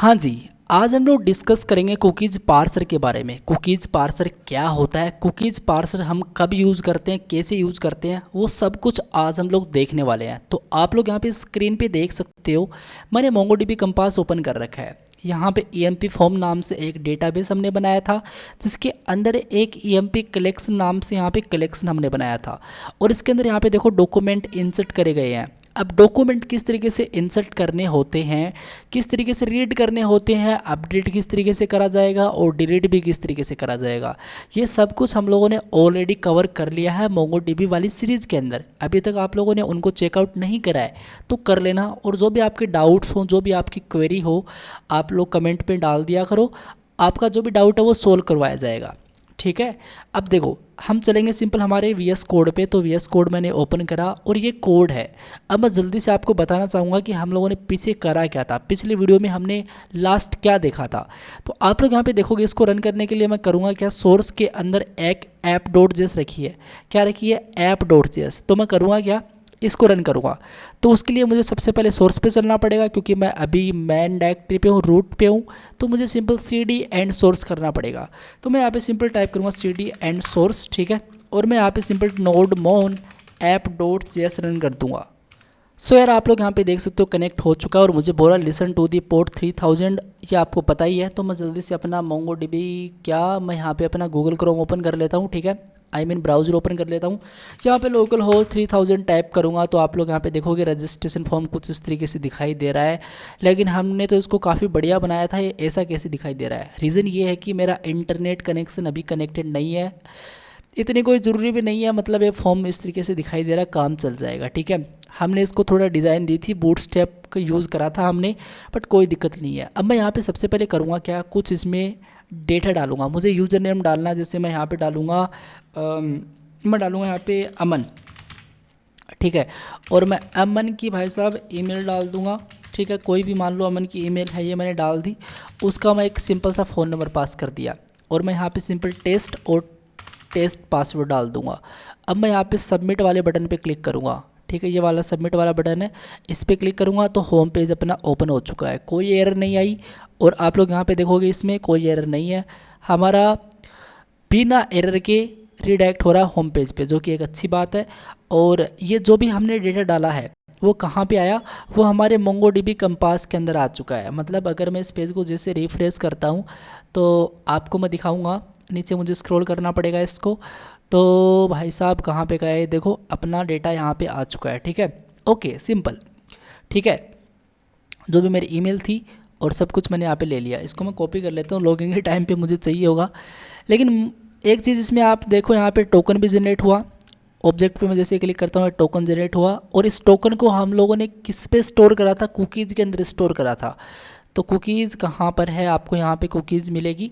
हाँ जी, आज हम लोग डिस्कस करेंगे कुकीज़ पार्सर के बारे में। कुकीज़ पार्सर क्या होता है, कुकीज़ पार्सर हम कब यूज़ करते हैं, कैसे यूज़ करते हैं, वो सब कुछ आज हम लोग देखने वाले हैं। तो आप लोग यहाँ पे स्क्रीन पे देख सकते हो, मैंने मोंगोडीबी कंपास ओपन कर रखा है। यहाँ पे EMP फॉर्म नाम से एक डेटाबेस हमने बनाया था, जिसके अंदर एक EMP कलेक्शन नाम से यहाँ पे कलेक्शन हमने बनाया था। और इसके अंदर यहाँ पे देखो डॉक्यूमेंट इंसर्ट करे गए हैं। अब डॉक्यूमेंट किस तरीके से इंसर्ट करने होते हैं, किस तरीके से रीड करने होते हैं, अपडेट किस तरीके से करा जाएगा और डिलीट भी किस तरीके से करा जाएगा, ये सब कुछ हम लोगों ने ऑलरेडी कवर कर लिया है मोंगोडीबी वाली सीरीज़ के अंदर। अभी तक आप लोगों ने उनको चेकआउट नहीं करा है तो कर लेना। और जो भी आपके डाउट्स हो, जो भी आपकी क्वेरी हो, आप लोग कमेंट पे डाल दिया करो। आपका जो भी डाउट है वो सोल्व करवाया जाएगा, ठीक है। अब देखो, हम चलेंगे सिंपल हमारे VS कोड पे। तो VS कोड मैंने ओपन करा और ये कोड है। अब मैं जल्दी से आपको बताना चाहूँगा कि हम लोगों ने पीछे करा क्या था, पिछली वीडियो में हमने लास्ट क्या देखा था। तो आप लोग यहाँ पे देखोगे, इसको रन करने के लिए मैं करूँगा क्या, सोर्स के अंदर एक app.js रखी है। क्या रखी है? app.js। तो मैं करूँगा क्या, इसको रन करूँगा। तो उसके लिए मुझे सबसे पहले सोर्स पे चलना पड़ेगा, क्योंकि मैं अभी मैन डायरेक्टरी पे हूँ, रूट पे हूँ। तो मुझे सिंपल CD एंड सोर्स करना पड़ेगा। तो मैं यहाँ पे सिंपल टाइप करूँगा CD एंड सोर्स, ठीक है। और मैं यहाँ पे सिंपल नोड मोन app.js रन कर दूँगा। सो यार, आप लोग यहाँ पे देख सकते हो कनेक्ट हो चुका है और मुझे बोला लिसन टू दी पोर्ट 3000। ये आपको पता ही है। तो मैं जल्दी से अपना मोंगोडीबी, क्या मैं यहाँ पे अपना गूगल क्रोम ओपन कर लेता हूँ, ठीक है। ब्राउज़र ओपन कर लेता हूँ। यहाँ पे लोकल होस्ट 3000 टाइप करूँगा तो आप लोग यहाँ पे देखोगे रजिस्ट्रेशन फॉर्म कुछ इस तरीके से दिखाई दे रहा है। लेकिन हमने तो इसको काफ़ी बढ़िया बनाया था, ये ऐसा कैसे दिखाई दे रहा है? रीज़न ये है कि मेरा इंटरनेट कनेक्शन अभी कनेक्टेड नहीं है। इतनी कोई ज़रूरी भी नहीं है, मतलब ये फॉर्म इस तरीके से दिखाई दे रहा है, काम चल जाएगा, ठीक है। हमने इसको थोड़ा डिज़ाइन दी थी, बूटस्ट्रैप का यूज़ करा था हमने, बट कोई दिक्कत नहीं है। अब मैं यहाँ पे सबसे पहले करूँगा क्या, कुछ इसमें डेटा डालूंगा। मुझे यूज़र नेम डालना है, जैसे मैं यहाँ पे डालूँगा मैं डालूँगा यहाँ पे अमन, ठीक है। और मैं अमन की भाई साहब ईमेल डाल दूँगा, ठीक है। कोई भी मान लो अमन की ईमेल है, ये मैंने डाल दी। उसका मैं एक सिंपल सा फ़ोन नंबर पास कर दिया और मैं यहाँ पे सिंपल टेस्ट और टेस्ट पासवर्ड डाल दूंगा। अब मैं यहाँ पे सबमिट वाले बटन पे क्लिक करूँगा, ठीक है। ये वाला सबमिट वाला बटन है, इस पर क्लिक करूँगा तो होम पेज अपना ओपन हो चुका है, कोई एरर नहीं आई। और आप लोग यहाँ पे देखोगे इसमें कोई एरर नहीं है, हमारा बिना एरर के रिडायरेक्ट हो रहा है होम पेज पे, जो कि एक अच्छी बात है। और ये जो भी हमने डेटा डाला है वो कहाँ पे आया, वो हमारे मोंगोडीबी कंपास के अंदर आ चुका है। मतलब अगर मैं इस पेज को जैसे रिफ्रेश करता हूँ तो आपको मैं दिखाऊंगा, नीचे मुझे स्क्रॉल करना पड़ेगा इसको। तो भाई साहब कहाँ पे गए, देखो अपना डेटा यहाँ पे आ चुका है, ठीक है। ओके, सिंपल, ठीक है। जो भी मेरी ईमेल थी और सब कुछ मैंने यहाँ पे ले लिया। इसको मैं कॉपी कर लेता हूँ, लॉगिन के टाइम पे मुझे चाहिए होगा। लेकिन एक चीज़ इसमें आप देखो, यहाँ पे टोकन भी जनरेट हुआ। ऑब्जेक्ट पे मैं जैसे क्लिक करता हूँ टोकन जनरेट हुआ। और इस टोकन को हम लोगों ने किस पे स्टोर करा था, कुकीज़ के अंदर स्टोर करा था। तो कुकीज़ कहाँ पर है, आपको यहाँ पे कुकीज़ मिलेगी।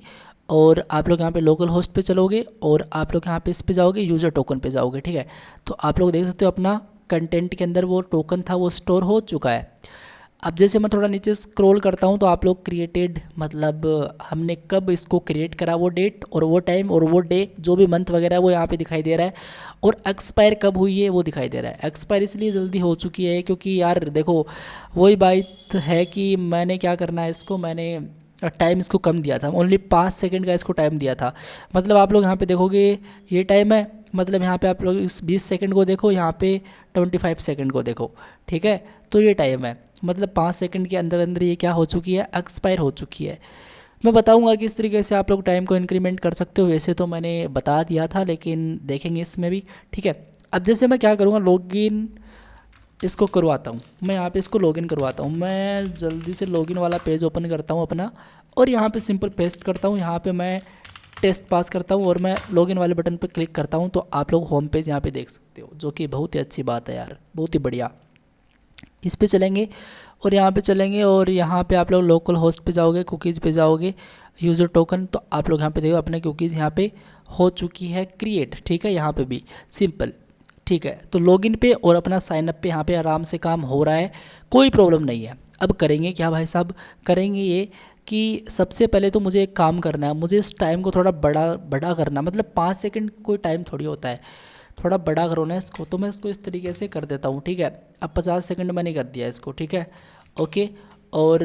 और आप लोग यहाँ पे लोकल होस्ट पे चलोगे और आप लोग यहाँ पे इस पे जाओगे, यूज़र टोकन पे जाओगे, ठीक है। तो आप लोग देख सकते हो अपना कंटेंट के अंदर वो टोकन था वो स्टोर हो चुका है। अब जैसे मैं थोड़ा नीचे स्क्रॉल करता हूँ तो आप लोग क्रिएटेड, मतलब हमने कब इसको क्रिएट करा, वो डेट और वो टाइम और वो डे, जो भी मंथ वगैरह है वो यहाँ पे दिखाई दे रहा है। और एक्सपायर कब हुई है वो दिखाई दे रहा है। एक्सपायर इसलिए जल्दी हो चुकी है क्योंकि यार देखो, वही बात है कि मैंने क्या करना है, इसको मैंने टाइम इसको कम दिया था, ओनली 5 सेकंड का इसको टाइम दिया था। मतलब आप लोग यहाँ पे देखोगे ये टाइम है, मतलब यहाँ पे आप लोग इस 20 सेकंड को देखो, यहाँ पे 25 सेकंड को देखो, ठीक है। तो ये टाइम है, मतलब 5 सेकंड के अंदर अंदर ये क्या हो चुकी है, एक्सपायर हो चुकी है। मैं बताऊंगा कि इस तरीके से आप लोग टाइम को इंक्रीमेंट कर सकते हो। वैसे तो मैंने बता दिया था, लेकिन देखेंगे इसमें भी, ठीक है। अब जैसे मैं क्या करूँगा, लॉगिन इसको करवाता हूँ, मैं यहाँ पे इसको लॉगिन करवाता हूँ। मैं जल्दी से लॉगिन वाला पेज ओपन करता हूँ अपना और यहाँ पे सिंपल पेस्ट करता हूँ। यहाँ पे मैं टेस्ट पास करता हूँ और मैं लॉगिन वाले बटन पे क्लिक करता हूँ। तो आप लोग होम पेज यहाँ पे देख सकते हो, जो कि बहुत ही अच्छी बात है यार, बहुत ही बढ़िया। इस पे चलेंगे और यहाँ पे चलेंगे और यहाँ पे आप लोग लोकल होस्ट पे जाओगे, कुकीज़ पे जाओगे, यूज़र टोकन। तो आप लोग यहाँ पे देखो अपने कुकीज़ यहाँ पे हो चुकी है क्रिएट, ठीक है। यहाँ पे भी सिंपल, ठीक है। तो लॉगिन पे और अपना साइनअप पे यहाँ पे आराम से काम हो रहा है, कोई प्रॉब्लम नहीं है। अब करेंगे क्या भाई साहब, करेंगे ये कि सबसे पहले तो मुझे एक काम करना है, मुझे इस टाइम को थोड़ा बड़ा बड़ा करना, मतलब 5 सेकंड कोई टाइम थोड़ी होता है, थोड़ा बड़ा करो ना इसको। तो मैं इसको इस तरीके से कर देता हूँ, ठीक है। अब 50 सेकंड मैंने कर दिया इसको, ठीक है, ओके। और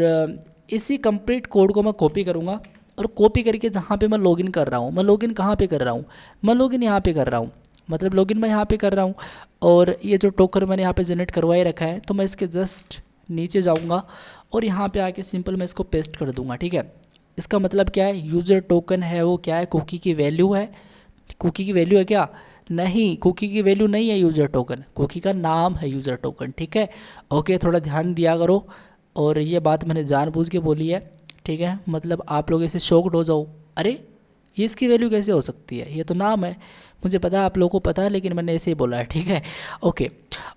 इसी कंप्लीट कोड को मैं कॉपी करूँगा और कॉपी करके जहाँ पे मैं लॉगिन कर रहा हूँ, मैं लॉगिन कहाँ पे कर रहा हूँ, मैं लॉगिन यहाँ पे कर रहा हूँ, मतलब लॉगिन मैं यहाँ पे कर रहा हूँ। और ये जो टोकन मैंने यहाँ पे जनरेट करवा ही रखा है, तो मैं इसके जस्ट नीचे जाऊँगा और यहाँ पे आके सिंपल मैं इसको पेस्ट कर दूँगा। ठीक है, इसका मतलब क्या है, यूज़र टोकन है वो क्या है, कुकी की वैल्यू है। कुकी की वैल्यू है क्या, नहीं, कुकी की वैल्यू नहीं है यूज़र टोकन, कुकी का नाम है यूज़र टोकन। ठीक है, ओके, थोड़ा ध्यान दिया करो। और ये बात मैंने जानबूझ के बोली है, ठीक है, मतलब आप लोग इसे शॉक्ड हो जाओ, अरे ये इसकी वैल्यू कैसे हो सकती है, ये तो नाम है। मुझे पता है आप लोगों को पता है, लेकिन मैंने ऐसे ही बोला है। ठीक है, ओके।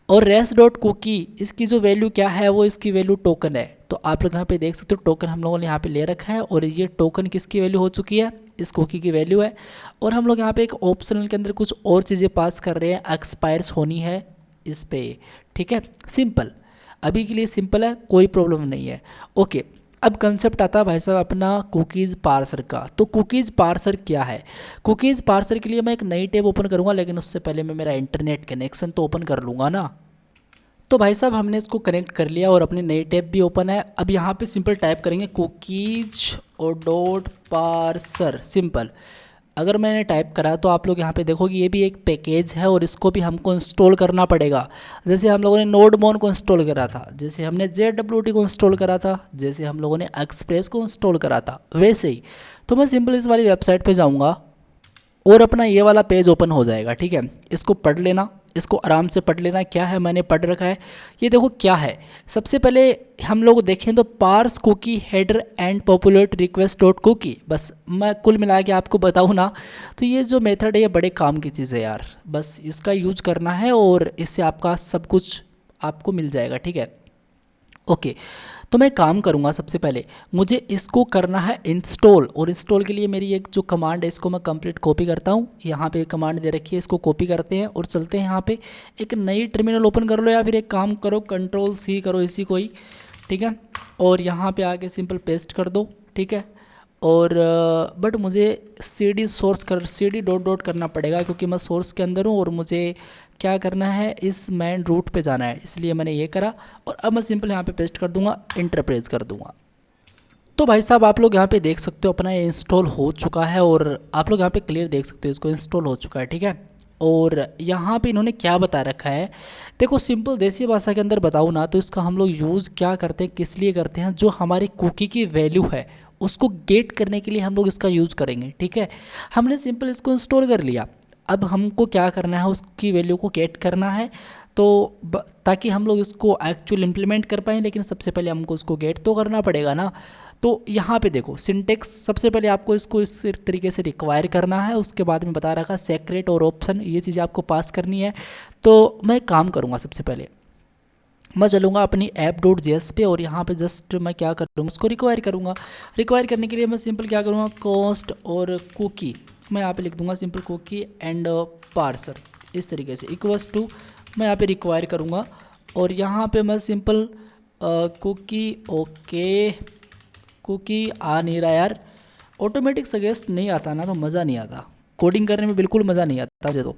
और रेस डॉट कुकी, इसकी जो वैल्यू क्या है, वो इसकी वैल्यू टोकन है। तो आप लोग यहाँ पे देख सकते हो टोकन हम लोगों ने यहाँ पे ले रखा है, और ये टोकन किसकी वैल्यू हो चुकी है, इस कुकी की वैल्यू है। और हम लोग यहाँ पे एक ऑप्शनल के अंदर कुछ और चीज़ें पास कर रहे हैं, एक्सपायर्स होनी है इस पे। ठीक है, सिंपल, अभी के लिए सिंपल है, कोई प्रॉब्लम नहीं है। ओके, अब कंसेप्ट आता है भाई साहब अपना कुकीज़ पार्सर का। तो कुकीज़ पार्सर क्या है, कुकीज़ पार्सर के लिए मैं एक नई टैब ओपन करूँगा, लेकिन उससे पहले मैं मेरा इंटरनेट कनेक्शन तो ओपन कर लूँगा ना। तो भाई साहब हमने इसको कनेक्ट कर लिया और अपनी नई टैब भी ओपन है। अब यहाँ पे सिंपल टाइप करेंगे कुकीज और डॉट पार्सर, सिंपल। अगर मैंने टाइप करा तो आप लोग यहाँ पे देखोगे ये भी एक पैकेज है और इसको भी हमको इंस्टॉल करना पड़ेगा। जैसे हम लोगों ने नोडमोन को इंस्टॉल करा था, जैसे हमने JWT को इंस्टॉल करा था, जैसे हम लोगों ने एक्सप्रेस को इंस्टॉल करा था, वैसे ही। तो मैं सिंपल इस वाली वेबसाइट पे जाऊँगा और अपना ये वाला पेज ओपन हो जाएगा। ठीक है, इसको पढ़ लेना, इसको आराम से पढ़ लेना, क्या है मैंने पढ़ रखा है। ये देखो क्या है, सबसे पहले हम लोग देखें तो parse cookie header and populate request dot cookie. बस मैं कुल मिला के आपको बताऊँ ना, तो ये जो मेथड है ये बड़े काम की चीज़ है यार, बस इसका यूज करना है और इससे आपका सब कुछ आपको मिल जाएगा। ठीक है, ओके। तो मैं काम करूँगा, सबसे पहले मुझे इसको करना है इंस्टॉल, और इंस्टॉल के लिए मेरी एक जो कमांड है इसको मैं कंप्लीट कॉपी करता हूँ। यहाँ पे एक कमांड दे रखी है, इसको कॉपी करते हैं और चलते हैं यहाँ पे। एक नई टर्मिनल ओपन कर लो या फिर एक काम करो Ctrl+C करो इसी को ही। ठीक है, और यहाँ पे आके सिंपल पेस्ट कर दो। ठीक है, और बट मुझे CD डॉट डॉट करना पड़ेगा, क्योंकि मैं सोर्स के अंदर हूँ और मुझे क्या करना है, इस मेन रूट पे जाना है, इसलिए मैंने ये करा। और अब मैं सिंपल यहाँ पे पेस्ट कर दूंगा, इंटर प्रेस कर दूंगा। तो भाई साहब आप लोग यहाँ पे देख सकते हो अपना ये इंस्टॉल हो चुका है, और आप लोग यहाँ पे क्लियर देख सकते हो इसको इंस्टॉल हो चुका है। ठीक है, और यहाँ पे इन्होंने क्या बता रखा है, देखो सिंपल देसी भाषा के अंदर बताऊँ ना, तो इसका हम लोग यूज़ क्या करते हैं, किस लिए करते हैं, जो हमारी कुकी की वैल्यू है उसको गेट करने के लिए हम लोग इसका यूज़ करेंगे। ठीक है, हमने सिंपल इसको इंस्टॉल कर लिया, अब हमको क्या करना है, उसकी वैल्यू को गेट करना है, तो ताकि हम लोग इसको एक्चुअल इम्प्लीमेंट कर पाएँ, लेकिन सबसे पहले हमको उसको गेट तो करना पड़ेगा ना। तो यहाँ पे देखो सिंटेक्स, सबसे पहले आपको इसको इस तरीके से रिक्वायर करना है, उसके बाद में बता रखा सेक्रेट और ऑप्शन, ये चीज़ें आपको पास करनी है। तो मैं काम करूँगा, सबसे पहले मैं चलूँगा अपनी app.js पे, और यहाँ पे जस्ट मैं क्या करूँगा, उसको रिक्वायर करूँगा। रिक्वायर करने के लिए मैं सिंपल क्या करूँगा, कॉस्ट और कुकी, मैं यहाँ पे लिख दूँगा सिंपल कुकी एंड पार्सर, इस तरीके से इक्वल्स टू मैं यहाँ पे रिक्वायर करूँगा। और यहाँ पे मैं सिंपल कुकी, ओके, कुकी आ नहीं रहा यार, ऑटोमेटिक सजेस्ट नहीं आता ना, तो मज़ा नहीं आता कोडिंग करने में, बिल्कुल मज़ा नहीं आता मुझे तो।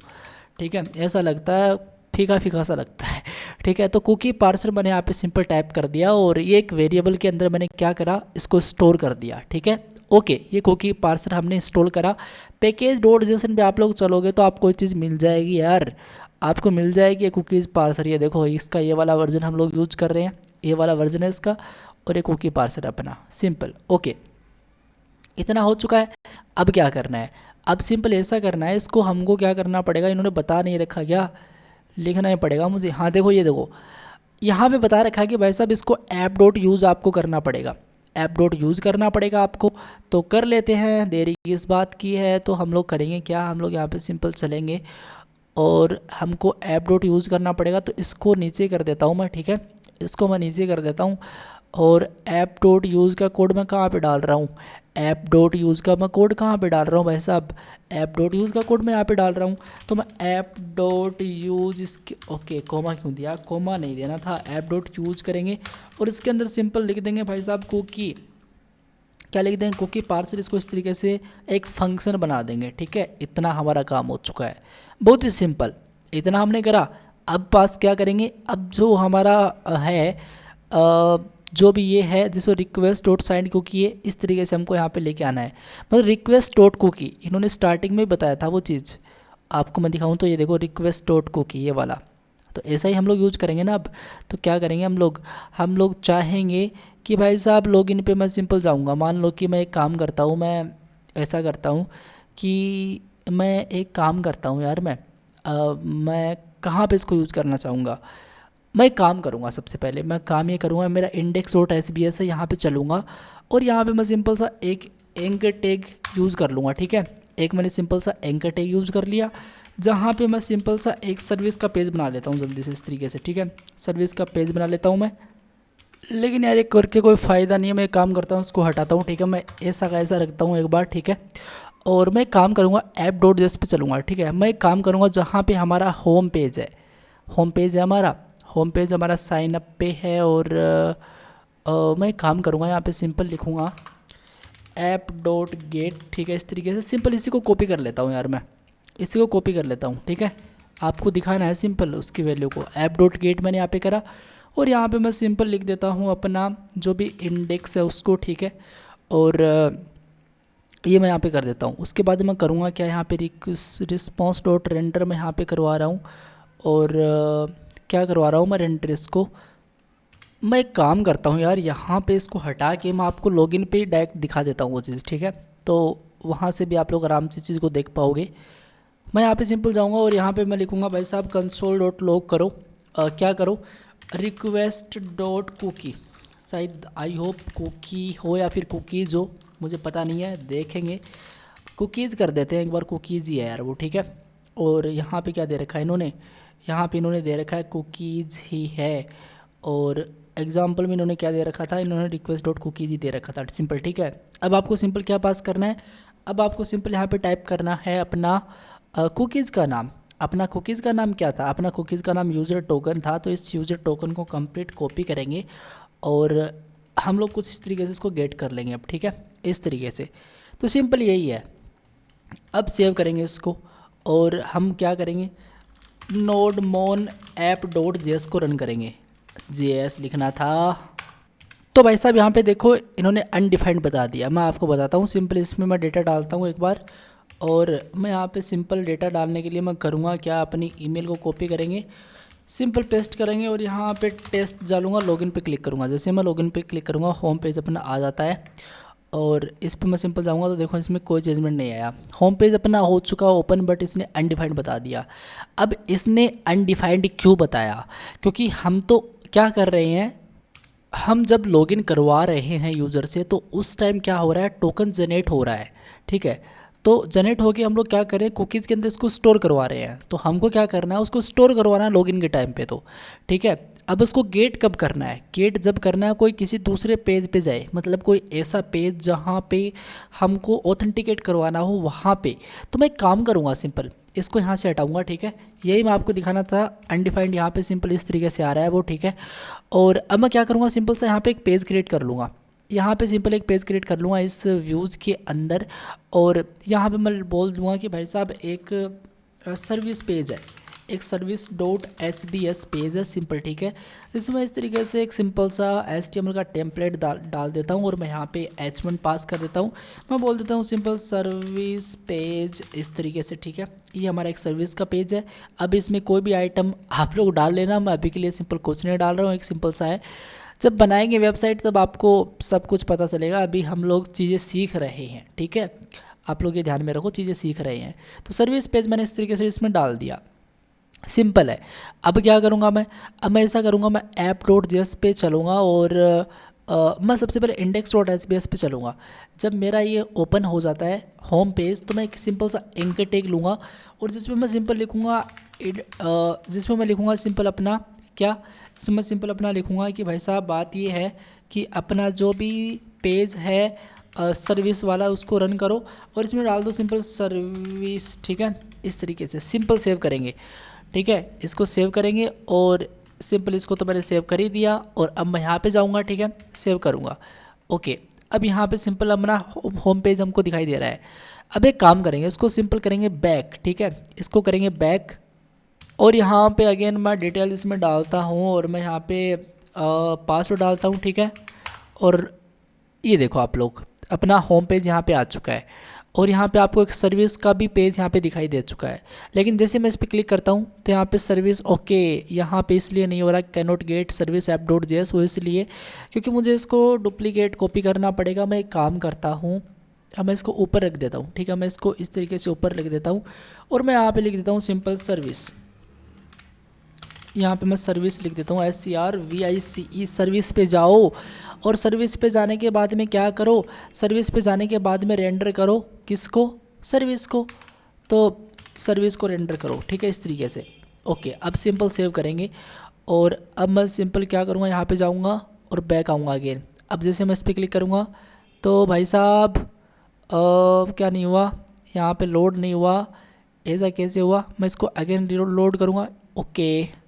ठीक है, ऐसा लगता है फीका फीका सा लगता है। ठीक है, तो कुकी पार्सर मैंने यहाँ पे सिंपल टाइप कर दिया, और ये एक वेरिएबल के अंदर मैंने क्या करा, इसको स्टोर कर दिया। ठीक है, ओके, ये कुकी पार्सर हमने इंस्टॉल करा। पैकेज डॉट जेसन पे आप लोग चलोगे तो आपको चीज़ मिल जाएगी यार, आपको मिल जाएगी कुकीज़ पार्सर। ये देखो इसका ये वाला वर्जन हम लोग यूज कर रहे हैं, ये वाला वर्जन है इसका, और ये कुकी पार्सर अपना सिंपल। ओके, इतना हो चुका है। अब क्या करना है, अब सिंपल ऐसा करना है, इसको हमको क्या करना पड़ेगा, इन्होंने बता नहीं रखा, क्या लिखना ही पड़ेगा मुझे। हाँ देखो, ये देखो यहाँ पे बता रखा है कि भाई साहब इसको app.use आपको करना पड़ेगा, app.use करना पड़ेगा आपको। तो कर लेते हैं, देरी किस बात की है, तो हम लोग करेंगे क्या, हम लोग यहाँ पे सिंपल चलेंगे और हमको app.use करना पड़ेगा। तो इसको नीचे कर देता हूँ मैं। ठीक है, इसको मैं नीचे कर देता हूँ, और app.use का कोड मैं कहाँ पे डाल रहा हूँ, app.use का मैं कोड कहाँ पे डाल रहा हूँ भाई साहब, app.use का कोड मैं यहाँ पे डाल रहा हूँ। तो मैं app.use इसके, ओके कोमा क्यों दिया, कोमा नहीं देना था, app.use करेंगे और इसके अंदर सिंपल लिख देंगे भाई साहब कुकी, क्या लिख देंगे, कुकी पार्सर, इसको इस तरीके से एक फंक्शन बना देंगे। ठीक है, इतना हमारा काम हो चुका है, बहुत ही सिंपल, इतना हमने करा। अब पास क्या करेंगे, अब जो हमारा है जो भी ये है जिसको रिक्वेस्ट डॉट साइंड कुकी ये इस तरीके से हमको यहाँ पे लेके आना है। मतलब रिक्वेस्ट डॉट कुकी इन्होंने स्टार्टिंग में बताया था वो चीज़, आपको मैं दिखाऊं तो ये देखो रिक्वेस्ट डॉट कुकी ये वाला। तो ऐसा ही हम लोग यूज करेंगे ना। अब तो क्या करेंगे हम लोग चाहेंगे कि भाई साहब लॉगिन पे मैं सिंपल जाऊंगा। मान लो कि मैं एक काम करता हूँ, मैं ऐसा करता हूँ कि मैं एक काम करता हूँ यार, मैं कहाँ पे इसको यूज़ करना चाहूँगा। मैं एक काम करूँगा, सबसे पहले मैं काम ये करूँगा, मेरा index dot S B S है, यहाँ पे चलूँगा और यहाँ पे मैं सिंपल सा एक एंकर टैग यूज़ कर लूँगा। ठीक है, एक मैंने सिंपल सा एंकर टैग यूज़ कर लिया, जहाँ पे मैं सिंपल सा एक सर्विस का पेज बना लेता हूँ जल्दी से इस तरीके से। ठीक है, सर्विस का पेज बना लेता हूँ मैं, लेकिन यार ये करके कोई फ़ायदा नहीं है। मैं एक काम करता हूँ, उसको हटाता हूँ। ठीक है, मैं ऐसा का ऐसा रखता हूँ एक बार। ठीक है, और मैं काम करूँगा ऐप डॉट जेएस पे चलूँगा। ठीक है, मैं एक काम करूँगा जहाँ पे हमारा होम पेज है, होम पेज हमारा साइन अप पे है। और मैं एक काम करूँगा यहाँ पे सिंपल लिखूँगा ऐप डॉट गेट। ठीक है, इस तरीके से सिंपल इसी को कॉपी कर लेता हूँ यार, मैं इसी को कॉपी कर लेता हूँ। ठीक है, आपको दिखाना है सिंपल उसकी वैल्यू को। ऐप डॉट गेट मैंने यहाँ पे करा और यहाँ पे मैं सिंपल लिख देता हूँ अपना जो भी इंडेक्स है उसको। ठीक है, और ये मैं यहाँ पे कर देता हूँ। उसके बाद मैं करूँगा क्या, यहाँ पे रिस्पॉन्स डॉट रेंडर मैं यहाँ पे करवा रहा हूँ। और क्या करवा रहा हूँ मैं, रेंडर इसको मैं एक काम करता हूँ यार, यहाँ पे इसको हटा के मैं आपको लॉगिन पे ही डायरेक्ट दिखा देता हूँ वो चीज़। ठीक है, तो वहाँ से भी आप लोग आराम से चीज़ को देख पाओगे। मैं यहाँ पे सिंपल जाऊँगा और यहाँ पे मैं लिखूँगा भाई साहब कंसोल डॉट लॉग करो, क्या करो, रिक्वेस्ट डॉट कुकी, शायद आई होप कुकी हो या फिर कुकीज़ हो, मुझे पता नहीं है, देखेंगे। कुकीज़ कर देते हैं एक बार, कुकीज़ ही है यार वो। ठीक है, और यहाँ पे क्या दे रखा है इन्होंने, यहाँ पे इन्होंने दे रखा है कुकीज़ ही है। और एग्जाम्पल में इन्होंने क्या दे रखा था, इन्होंने रिक्वेस्ट डॉट कुकीज़ ही दे रखा था सिंपल। ठीक है, अब आपको सिंपल क्या पास करना है, अब आपको सिंपल यहाँ पे टाइप करना है अपना कुकीज़ का नाम। अपना कुकीज़ का नाम क्या था, अपना कुकीज़ का नाम यूज़र टोकन था। तो इस यूज़र टोकन को कंप्लीट कॉपी करेंगे और हम लोग कुछ इस तरीके से इसको गेट कर लेंगे अब। ठीक है, इस तरीके से। तो सिंपल यही है। अब सेव करेंगे इसको और हम क्या करेंगे, नोड मोन ऐप डॉट जेएस को रन करेंगे। जेएस लिखना था। तो भाई साहब यहाँ पे देखो इन्होंने अनडिफाइंड बता दिया। मैं आपको बताता हूँ सिंपल, इसमें मैं डेटा डालता हूँ एक बार। और मैं यहाँ पे सिंपल डेटा डालने के लिए मैं करूँगा क्या, अपनी ईमेल को कॉपी करेंगे, सिंपल पेस्ट करेंगे और यहाँ पे टेस्ट डालूंगा, लॉगिन पे क्लिक करूँगा। जैसे मैं लॉगिन पे क्लिक करूँगा होम पेज अपना आ जाता है और इस पर मैं सिंपल जाऊँगा तो देखो इसमें कोई चेंजमेंट नहीं आया। होम पेज अपना हो चुका ओपन, बट इसने अनडिफाइंड बता दिया। अब इसने अनडिफाइंड क्यों बताया, क्योंकि हम तो क्या कर रहे हैं, हम जब लॉगिन करवा रहे हैं यूज़र से तो उस टाइम क्या हो रहा है, टोकन जनरेट हो रहा है। ठीक है, तो जनरेट होके हम लोग क्या कर रहे हैं, कुकीज़ के अंदर इसको स्टोर करवा रहे हैं। तो हमको क्या करना है, उसको स्टोर करवाना है लॉगिन के टाइम पे। तो ठीक है, अब उसको गेट कब करना है, गेट जब करना है कोई किसी दूसरे पेज पे जाए, मतलब कोई ऐसा पेज जहाँ पे हमको ऑथेंटिकेट करवाना हो वहाँ पे। तो मैं एक काम करूँगा, सिंपल इसको यहाँ से हटाऊँगा। ठीक है, यही मैं आपको दिखाना था। अनडिफाइंड यहाँ पे सिंपल इस तरीके से आ रहा है वो। ठीक है, और अब मैं क्या करूँगा, सिंपल सा यहाँ पे एक पेज क्रिएट कर लूँगा। यहाँ पे सिंपल एक पेज क्रिएट कर लूँगा इस व्यूज़ के अंदर। और यहाँ पे मैं बोल दूँगा कि भाई साहब एक सर्विस पेज है, एक service dot H B S page है सिंपल। ठीक है, इसमें इस तरीके से एक सिंपल सा HTML का टेम्पलेट डाल देता हूँ और मैं यहाँ पे H1 पास कर देता हूँ। मैं बोल देता हूँ सिंपल सर्विस पेज इस तरीके से। ठीक है, ये हमारा एक सर्विस का पेज है। अब इसमें कोई भी आइटम आप लोग डाल लेना, मैं अभी के लिए सिंपल कुछ नहीं डाल रहा हूँ, एक सिंपल सा है। जब बनाएंगे वेबसाइट तब आपको सब कुछ पता चलेगा, अभी हम लोग चीज़ें सीख रहे हैं। ठीक है, आप लोग ये ध्यान में रखो, चीज़ें सीख रहे हैं। तो सर्विस पेज मैंने इस तरीके से इसमें डाल दिया, सिंपल है। अब क्या करूँगा मैं, अब मैं ऐसा करूँगा, मैं ऐप डॉट जेएस पे चलूँगा और मैं सबसे पहले index dot H B S पे चलूँगा। जब मेरा ये ओपन हो जाता है होम पेज तो मैं एक सिंपल सा एंकर टैग लूँगा और जिसमें मैं सिंपल लिखूँगा जिसमें मैं लिखूँगा सिंपल अपना क्या, इसमें मैं सिंपल अपना लिखूँगा कि भाई साहब बात ये है कि अपना जो भी पेज है सर्विस वाला उसको रन करो और इसमें डाल दो सिंपल सर्विस। ठीक है, इस तरीके से सिंपल सेव करेंगे। ठीक है, इसको सेव करेंगे और सिंपल इसको तो मैंने सेव कर ही दिया और अब मैं यहाँ पे जाऊँगा। ठीक है, सेव करूँगा। ओके, अब यहाँ पे सिंपल अपना होम पेज हमको दिखाई दे रहा है। अब एक काम करेंगे, इसको सिंपल करेंगे बैक। ठीक है, इसको करेंगे बैक और यहाँ पे अगेन मैं डिटेल इसमें डालता हूँ और मैं यहाँ पे पासवर्ड डालता हूँ, ठीक है। और ये देखो आप लोग अपना होम पेज यहाँ पे आ चुका है और यहाँ पे आपको एक सर्विस का भी पेज यहाँ पे दिखाई दे चुका है। लेकिन जैसे मैं इस पर क्लिक करता हूँ तो यहाँ पे सर्विस ओके यहाँ पे इसलिए नहीं हो रहा, cannot get service app dot JS, वो इसलिए क्योंकि मुझे इसको डुप्लीकेट कॉपी करना पड़ेगा। मैं एक काम करता हूँ, अब मैं इसको ऊपर रख देता हूँ, ठीक है। मैं इसको इस तरीके से ऊपर लिख देता हूँ और मैं यहाँ पे लिख देता हूँ सिंपल सर्विस। यहाँ पे मैं सर्विस लिख देता हूँ SCRVICE। सर्विस पे जाओ और सर्विस पे जाने के बाद में क्या करो, सर्विस पे जाने के बाद में रेंडर करो किसको, सर्विस को। तो सर्विस को रेंडर करो, ठीक है, इस तरीके से। ओके, अब सिंपल सेव करेंगे और अब मैं सिंपल क्या करूँगा, यहाँ पे जाऊँगा और बैक आऊँगा अगेन। अब जैसे मैं इस पर क्लिक करूँगा तो भाई साहब क्या नहीं हुआ, यहाँ पे लोड नहीं हुआ, ऐसा कैसे हुआ। मैं इसको अगेन लोड करूँगा। ओके,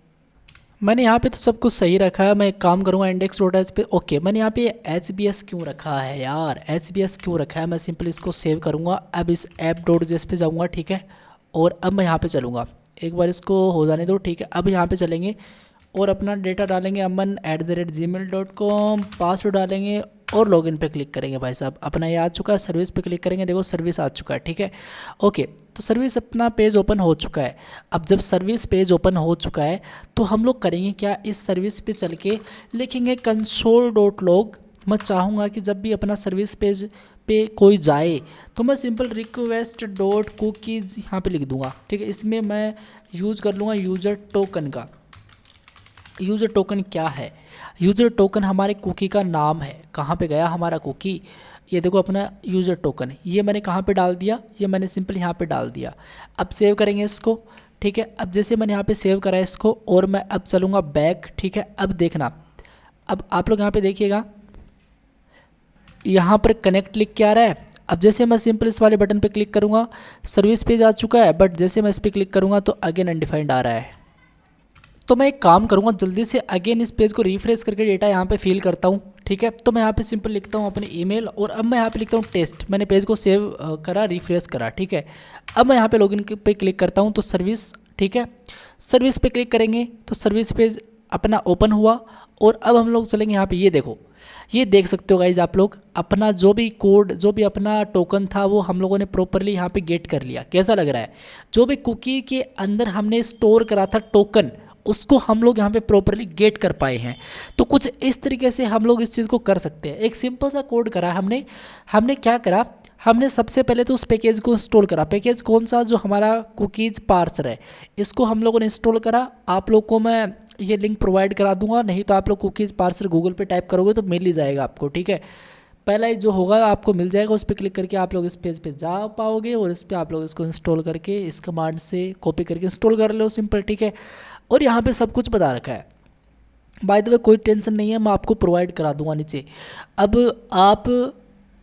मैंने यहाँ पे तो सब कुछ सही रखा है। मैं एक काम करूँगा index.h पे। ओके, मैंने यहाँ पे HBS क्यों रखा है यार, HBS क्यों रखा है। मैं सिंपल इसको सेव करूँगा। अब इस app.js पे जाऊँगा, ठीक है। और अब मैं यहाँ पे चलूँगा, एक बार इसको हो जाने दो, ठीक है। अब यहाँ पे चलेंगे और अपना डेटा डालेंगे aman@gmail.com, पासवर्ड डालेंगे और लॉगिन पे क्लिक करेंगे। भाई साहब अपना ये आ चुका है। सर्विस पे क्लिक करेंगे, देखो सर्विस आ चुका है, ठीक है। ओके, तो सर्विस अपना पेज ओपन हो चुका है। अब जब सर्विस पेज ओपन हो चुका है तो हम लोग करेंगे क्या, इस सर्विस पे चल के लिखेंगे console.log। मैं चाहूँगा कि जब भी अपना सर्विस पेज पे कोई जाए तो मैं सिंपल रिक्वेस्ट डॉट कुकीज़ यहाँ पे लिख दूँगा, ठीक है। इसमें मैं यूज़ कर लूँगा यूज़र टोकन का। यूज़र टोकन क्या है, यूज़र टोकन हमारे कुकी का नाम है। कहाँ पे गया हमारा कुकी, ये देखो अपना यूज़र टोकन, ये मैंने कहाँ पे डाल दिया, ये मैंने सिंपल यहाँ पे डाल दिया। अब सेव करेंगे इसको, ठीक है। अब जैसे मैंने यहाँ पे सेव करा है इसको और मैं अब चलूँगा बैक, ठीक है। अब देखना, अब आप लोग यहाँ पे देखिएगा, यहाँ पर कनेक्ट लिख के आ रहा है। अब जैसे मैं सिंपल इस वाले बटन पे क्लिक करूँगा, सर्विस पेज आ चुका है, बट जैसे मैं इस पर क्लिक करूँगा तो अगेन अनडिफाइंड आ रहा है। तो मैं एक काम करूँगा, जल्दी से अगेन इस पेज को रिफ्रेश करके डेटा यहाँ पे फिल करता हूँ, ठीक है। तो मैं यहाँ पे सिंपल लिखता हूँ अपनी ईमेल और अब मैं यहाँ पे लिखता हूँ टेस्ट। मैंने पेज को सेव करा, रिफ्रेश करा, ठीक है। अब मैं यहाँ पे लॉगिन पे क्लिक करता हूँ तो सर्विस, ठीक है। सर्विस पे क्लिक करेंगे तो सर्विस पेज अपना ओपन हुआ और अब हम लोग चलेंगे यहाँ पे। ये देखो, ये देख सकते हो गाइज आप लोग, अपना जो भी कोड, जो भी अपना टोकन था वो हम लोगों ने प्रॉपरली यहाँ पे गेट कर लिया। कैसा लग रहा है, जो भी कुकी के अंदर हमने स्टोर करा था टोकन, उसको हम लोग यहाँ पे प्रॉपरली गेट कर पाए हैं। तो कुछ इस तरीके से हम लोग इस चीज़ को कर सकते हैं। एक सिंपल सा कोड करा हमने क्या करा, हमने सबसे पहले तो उस पैकेज को इंस्टॉल करा। पैकेज कौन सा, जो हमारा कुकीज़ पार्सर है, इसको हम लोगों ने इंस्टॉल करा। आप लोग को मैं ये लिंक प्रोवाइड करा दूंगा, नहीं तो आप लोग कुकीज़ पार्सर गूगल पे टाइप करोगे तो मिल ही जाएगा आपको, ठीक है। पहला ही जो होगा आपको मिल जाएगा, उस पर क्लिक करके आप लोग इस पेज पे जा पाओगे और इस पर आप लोग इसको इंस्टॉल करके इस कमांड से कॉपी करके इंस्टॉल कर लो, सिंपल, ठीक है। और यहाँ पे सब कुछ बता रखा है, बाय द वे कोई टेंशन नहीं है, मैं आपको प्रोवाइड करा दूंगा नीचे। अब आप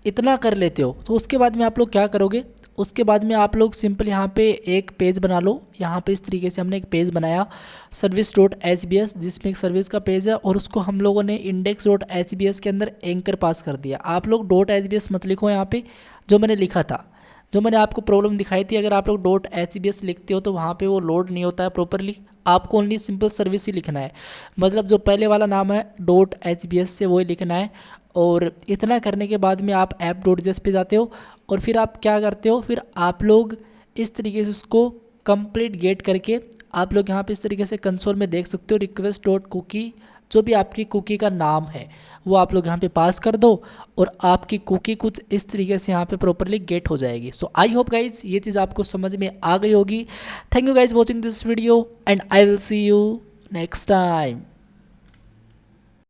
इतना कर लेते हो तो उसके बाद में आप लोग क्या करोगे, उसके बाद में आप लोग सिंपल यहाँ पे एक पेज बना लो। यहाँ पे इस तरीके से हमने एक पेज बनाया service.hbs, जिसमें एक सर्विस का पेज है और उसको हम लोगों ने index.hbs के अंदर एंकर पास कर दिया। आप लोग .hbs मत लिखो यहाँ पे, जो मैंने लिखा था, जो मैंने आपको प्रॉब्लम दिखाई थी, अगर आप लोग .hbs लिखते हो तो वहाँ पे वो लोड नहीं होता है प्रॉपरली। आपको ओनली सिंपल सर्विस ही लिखना है, मतलब जो पहले वाला नाम है .hbs से वही लिखना है। और इतना करने के बाद में आप app.js पे जाते हो और फिर आप क्या करते हो, फिर आप लोग इस तरीके से उसको कंप्लीट गेट करके आप लोग यहाँ पे इस तरीके से कंसोल में देख सकते हो रिक्वेस्ट डॉट कुकी, जो भी आपकी कुकी का नाम है वो आप लोग यहाँ पे पास कर दो और आपकी कुकी कुछ इस तरीके से यहाँ पे प्रॉपरली गेट हो जाएगी। सो आई होप गाइज ये चीज़ आपको समझ में आ गई होगी। Thank you guys watching this video and I will see you next time.